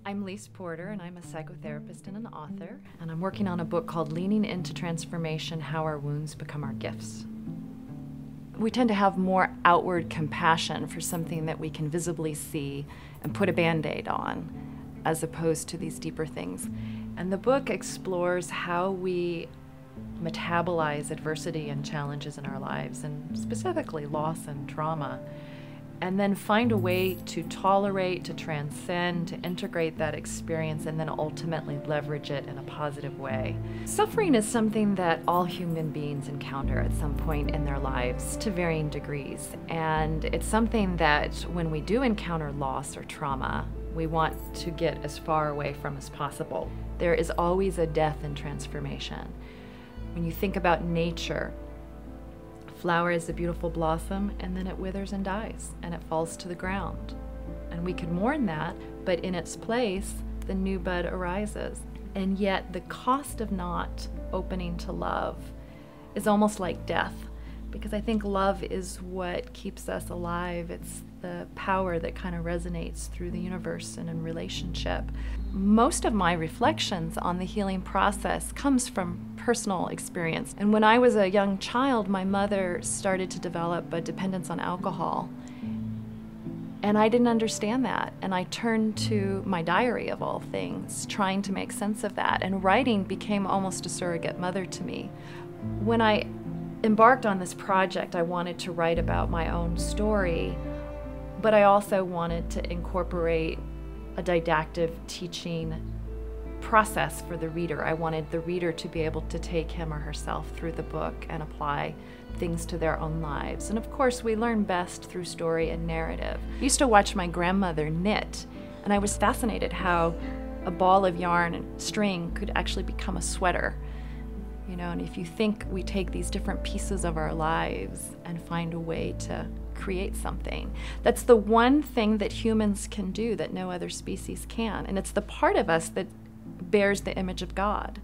I'm Lise Porter, and I'm a psychotherapist and an author, and I'm working on a book called Leaning into Transformation: How Our Wounds Become Our Gifts. We tend to have more outward compassion for something that we can visibly see and put a Band-Aid on, as opposed to these deeper things. And the book explores how we metabolize adversity and challenges in our lives, and specifically loss and trauma, and then find a way to tolerate, to transcend, to integrate that experience, and then ultimately leverage it in a positive way. Suffering is something that all human beings encounter at some point in their lives to varying degrees. And it's something that when we do encounter loss or trauma, we want to get as far away from as possible. There is always a death in transformation. When you think about nature, flower is a beautiful blossom, and then it withers and dies, and it falls to the ground. And we could mourn that, but in its place, the new bud arises. And yet the cost of not opening to love is almost like death, because I think love is what keeps us alive. It's the power that kind of resonates through the universe and in relationship. Most of my reflections on the healing process comes from personal experience. And when I was a young child, my mother started to develop a dependence on alcohol. And I didn't understand that. And I turned to my diary, of all things, trying to make sense of that. And writing became almost a surrogate mother to me. When I embarked on this project, I wanted to write about my own story, but I also wanted to incorporate a didactic teaching process for the reader. I wanted the reader to be able to take him or herself through the book and apply things to their own lives. And of course, we learn best through story and narrative. I used to watch my grandmother knit, and I was fascinated how a ball of yarn and string could actually become a sweater. You know, and if you think we take these different pieces of our lives and find a way to create something, that's the one thing that humans can do that no other species can. And it's the part of us that bears the image of God.